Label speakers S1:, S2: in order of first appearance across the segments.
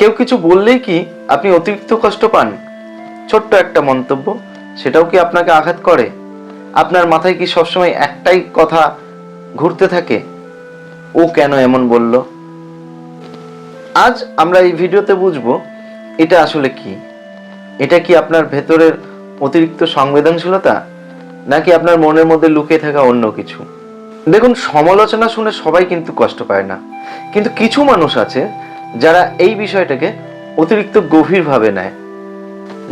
S1: কেউ কিছু বললেই কি আপনি অতিরিক্ত কষ্ট পান? ছোট্ট একটা মন্তব্য, সেটাও কি আপনাকে আঘাত করে? আপনার মাথায় কি সবসময় একটাই কথা ঘুরতে থাকে, ও কেন এমন বলল? আজ আমরা এই ভিডিওতে বুঝবো এটা আসলে কি। এটা কি আপনার ভেতরের অতিরিক্ত সংবেদনশীলতা, নাকি আপনার মনের মধ্যে লুকিয়ে থাকা অন্য কিছু? দেখুন, সমালোচনা শুনে সবাই কিন্তু কষ্ট পায় না, কিন্তু কিছু মানুষ আছে যারা এই বিষয়টাকে অতিরিক্ত গভীরভাবে নেয়।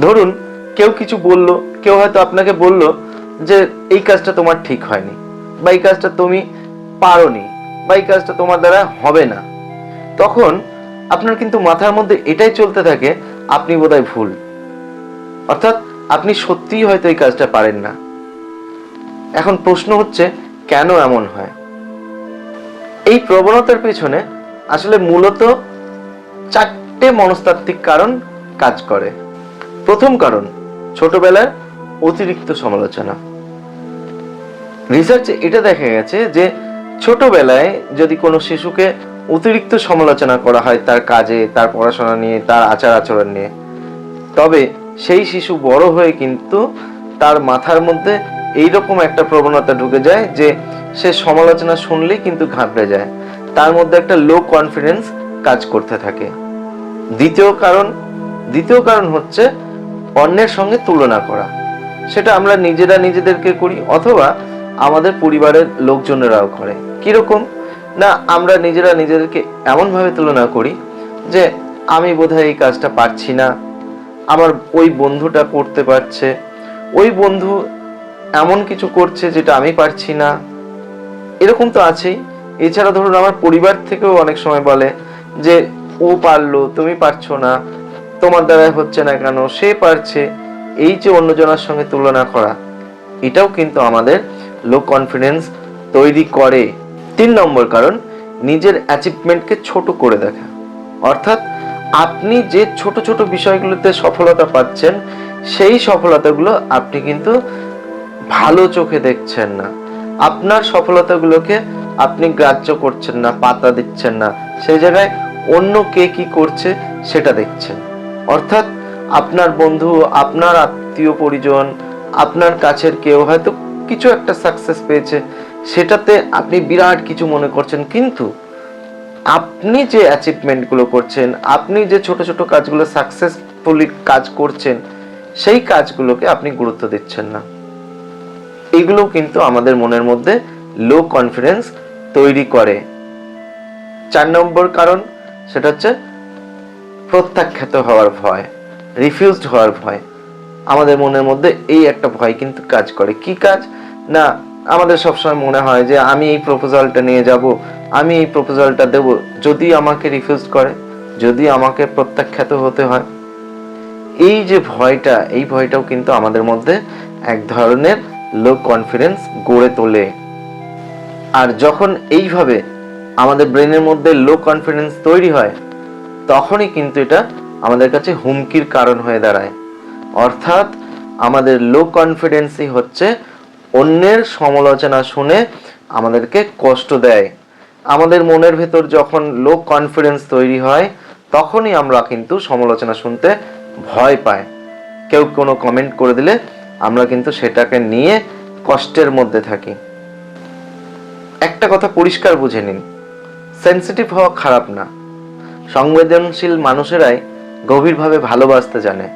S1: ধরুন, কেউ কিছু বলল, কেউ হয়তো আপনাকে বলল যে এই কাজটা তোমার ঠিক হয়নি, বা এই কাজটা তুমি পারোনি, বা এই কাজটা তোমার দ্বারা হবে না। তখন আপনার কিন্তু মাথার মধ্যে এটাই চলতে থাকে, আপনি বোধহয় ভুল, অর্থাৎ আপনি সত্যিই হয়তো এই কাজটা পারেন না। এখন প্রশ্ন হচ্ছে, কেন এমন হয়? এই প্রবণতার পেছনে আসলে মূলত 4টে মনস্তাত্ত্বিক কারণ কাজ করে। প্রথম কারণ, ছোটবেলার অতিরিক্ত সমালোচনা। রিসার্চে এটা দেখা গেছে যে ছোটবেলায় যদি কোনো শিশুকে অতিরিক্ত সমালোচনা করা হয় তার কাজে, তার পড়াশোনা নিয়ে, তার আচার আচরণ নিয়ে, তবে সেই শিশু বড় হয়ে কিন্তু তার মাথার মধ্যে এইরকম একটা প্রবণতা ঢুকে যায় যে সে সমালোচনা শুনলেই কিন্তু ঘাবড়ে যায়, তার মধ্যে একটা লো কনফিডেন্স কাজ করতে থাকে। দ্বিতীয় কারণ হচ্ছে অন্যের সঙ্গে তুলনা করা। সেটা আমরা নিজেরা নিজেদেরকে করি, অথবা আমাদের পরিবারের লোকজনেরাও করে। কিরকম না, আমরা নিজেরা নিজেদেরকে এমনভাবে তুলনা করি যে আমি বোধহয় এই কাজটা পারছি না, আমার ওই বন্ধুটা করতে পারছে, ওই বন্ধু এমন কিছু করছে যেটা আমি পারছি না। এরকম তো আছেই। এছাড়া ধরুন, আমার পরিবার থেকেও অনেক সময় বলে যে ও পারলো, তুমি পারছো না, তোমার দ্বারা হচ্ছে না কেন, সে পারছে। এই যে অন্যজনের সঙ্গে তুলনা করা, এটাও কিন্তু আমাদের লো কনফিডেন্স তৈরি করে। 3 নম্বর কারণ, নিজের অ্যাচিভমেন্টকে ছোট করে দেখা। অর্থাৎ আপনি যে ছোট ছোট বিষয়গুলোতে সফলতা পাচ্ছেন, সেই সফলতাগুলো আপনি কিন্তু ভালো চোখে দেখছেন না। আপনার সফলতাগুলোকে আপনি গ্রাহ্য করছেন না, পাত্তা দিচ্ছেন না। সেই জায়গায় অন্য কে কি করছে সেটা দেখছেন। অর্থাৎ আপনার বন্ধু, আপনার আত্মীয় পরিজন, আপনার কাছের কেউ হয়তো কিছু একটা সাকসেস পেয়েছে, সেটাতে আপনি বিরাট কিছু মনে করছেন, কিন্তু আপনি যে অ্যাচিভমেন্টগুলো করছেন, আপনি যে ছোট ছোট কাজগুলো সাকসেসফুলি কাজ করছেন, সেই কাজগুলোকে আপনি গুরুত্ব দিচ্ছেন না। এগুলো কিন্তু আমাদের মনের মধ্যে লো কনফিডেন্স তৈরি করে। 4 নম্বর কারণ, সেটা হচ্ছে প্রত্যাখ্যাত হওয়ার ভয়, রিফিউজড হওয়ার ভয়। আমাদের মনের মধ্যে এই একটা ভয় কিন্তু কাজ করে। কি কাজ না, আমাদের সবসময় মনে হয় যে আমি এই প্রপোজালটা নিয়ে যাব, আমি এই প্রপোজালটা দেব, যদি আমাকে রিফিউজ করে, যদি আমাকে প্রত্যাখ্যাত হতে হয়। এই যে ভয়টা, এই ভয়টাও কিন্তু আমাদের মধ্যে এক ধরনের লো কনফিডেন্স গড়ে তোলে। আর যখন এইভাবে আমাদের ব্রেনের মধ্যে লো কনফিডেন্স তৈরি হয়, তখনই কিন্তু এটা আমাদের কাছে হুমকির কারণ হয়ে দাঁড়ায়। অর্থাৎ আমাদের লো কনফিডেন্সই হচ্ছে অন্যের সমালোচনা শুনে আমাদেরকে কষ্ট দেয়। আমাদের মনের ভেতর যখন লো কনফিডেন্স তৈরি হয়, তখনই আমরা কিন্তু সমালোচনা শুনতে ভয় পাই। কেউ কোনো কমেন্ট করে দিলে আমরা কিন্তু সেটাকে নিয়ে কষ্টের মধ্যে থাকি। একটা কথা পরিষ্কার বুঝে নিন, সেন্সিটিভ হওয়া খারাপ না। সংবেদনশীল মানুষেরাই গভীরভাবে ভালোবাসতে জানে।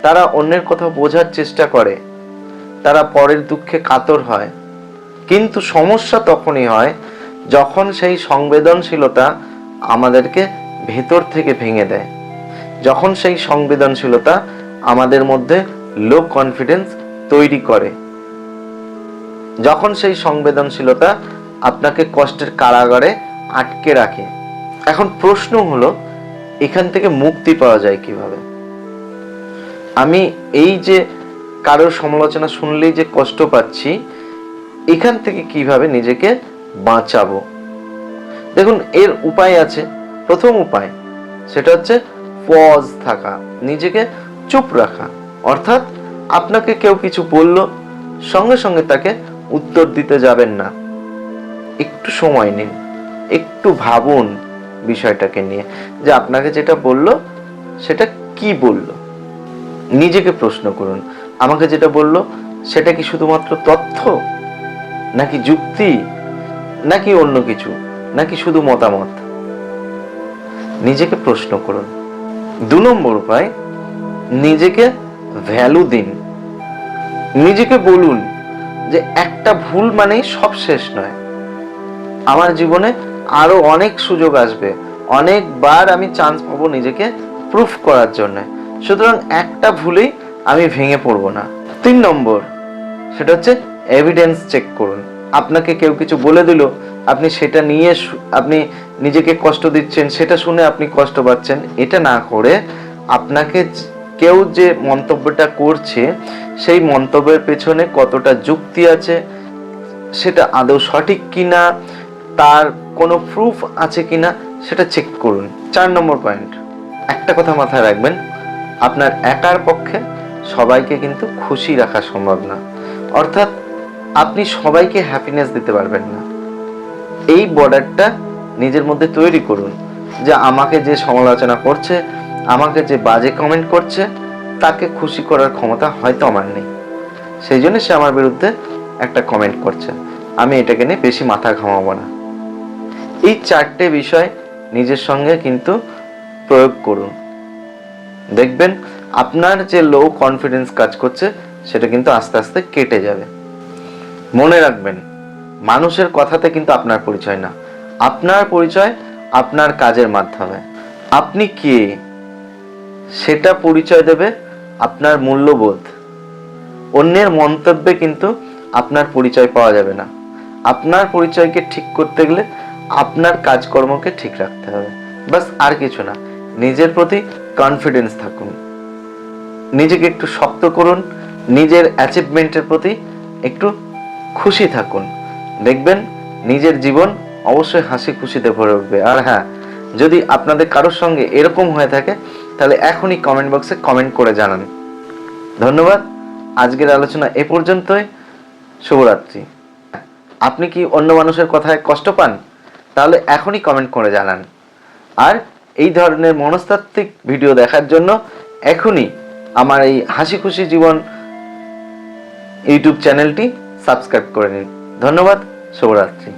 S1: তারা অন্যের কথা বোঝার চেষ্টা করে, তারা পরের দুঃখে কাতর হয়। কিন্তু সমস্যা তখনই হয় যখন সেই সংবেদনশীলতা আমাদেরকে ভেতর থেকে ভেঙে দেয়, যখন সেই সংবেদনশীলতা আমাদের মধ্যে লো কনফিডেন্স তৈরি করে, যখন সেই সংবেদনশীলতা আপনাকে কষ্টের কারাগারে আটকে রাখে। এখন প্রশ্ন হলো, এখান থেকে মুক্তি পাওয়া যায় কিভাবে? আমি এই যে কারোর সমালোচনা শুনলেই যে কষ্ট পাচ্ছি, এখান থেকে কিভাবে নিজেকে বাঁচাবো? দেখুন, এর উপায় আছে। প্রথম উপায়, সেটা হচ্ছে পজ থাকা, নিজেকে চুপ রাখা। অর্থাৎ আপনাকে কেউ কিছু বলল, সঙ্গে সঙ্গে তাকে উত্তর দিতে যাবেন না। একটু সময় নিন, একটু ভাবুন বিষয়টাকে নিয়ে, যে আপনাকে যেটা বললো সেটা কি বলল। নিজেকে প্রশ্ন করুন, আমাকে যেটা বলল সেটা কি শুধুমাত্র তথ্য, নাকি যুক্তি, নাকি অন্য কিছু, নাকি শুধু মতামত। নিজেকে প্রশ্ন করুন। 2 নম্বর উপায়, নিজেকে ভ্যালু দিন। নিজেকে বলুন যে একটা ভুল মানেই সব শেষ নয়, আমার জীবনে আরো অনেক সুযোগ আসবে, অনেকবার আমি চান্স পাবো নিজেকে প্রুফ করার জন্য, সুতরাং একটা ভুলেই আমি ভেঙে পড়বো না। 3 নম্বর, সেটা হচ্ছে এভিডেন্স চেক করুন। আপনাকে কেউ কিছু বলে দিল, আপনি সেটা নিয়ে আপনি নিজেকে কষ্ট দিচ্ছেন, সেটা শুনে আপনি কষ্ট পাচ্ছেন, এটা না করে আপনাকে কেউ যে মন্তব্যটা করছে সেই মন্তব্যের পেছনে কতটা যুক্তি আছে, সেটা আদৌ সঠিক কিনা, তার কোনো প্রুফ আছে কিনা, সেটা চেক করুন। 4 নম্বর পয়েন্ট, একটা কথা মাথায় রাখবেন, আপনার একার পক্ষে সবাইকে কিন্তু খুশি রাখা সম্ভব না। অর্থাৎ আপনি সবাইকে হ্যাপিনেস দিতে পারবেন না। এই বর্ডারটা নিজের মধ্যে তৈরি করুন যে আমাকে যে সমালোচনা করছে, আমাকে যে বাজে কমেন্ট করছে, তাকে খুশি করার ক্ষমতা হয়তো আমার নেই, সেই জন্য সে আমার বিরুদ্ধে একটা কমেন্ট করছে, আমি এটাকে নিয়ে বেশি মাথা ঘামাবো না। এই 4টে বিষয় নিজের সঙ্গে কিন্তু প্রয়োগ করুন, দেখবেন আপনার যে লো কনফিডেন্স কাজ করছে সেটা কিন্তু আস্তে আস্তে কেটে যাবে। মনে রাখবেন, মানুষের কথাতে কিন্তু আপনার পরিচয় না, আপনার পরিচয় আপনার কাজের মাধ্যমে। আপনি কে সেটা পরিচয় দেবে আপনার মূল্যবোধ। অন্যের মন্তব্যে কিন্তু আপনার পরিচয় পাওয়া যাবে না। আপনার পরিচয়কে ঠিক করতে গেলে আপনার কাজকর্মকে ঠিক রাখতে হবে, বাস, আর কিছু না। নিজের প্রতি কনফিডেন্স থাকুন, নিজেকে একটু শক্ত করুন, নিজের অ্যাচিভমেন্টের প্রতি একটু খুশি থাকুন, দেখবেন নিজের জীবন অবশ্যই হাসি খুশিতে ভরে উঠবে। আর হ্যাঁ, যদি আপনাদের কারোর সঙ্গে এরকম হয়ে থাকে তাহলে এখনই কমেন্ট বক্সে কমেন্ট করে জানান। ধন্যবাদ, আজকের আলোচনা এ পর্যন্তই। শুভরাত্রি। আপনি কি অন্য মানুষের কথায় কষ্ট পান? তাহলে এখনই কমেন্ট করে জানান। আর এই ধরনের মনস্তাত্ত্বিক ভিডিও দেখার জন্য এখনই আমার এই হাসি খুশি জীবন ইউটিউব চ্যানেলটি সাবস্ক্রাইব করে নিন। ধন্যবাদ, শুভরাত্রি।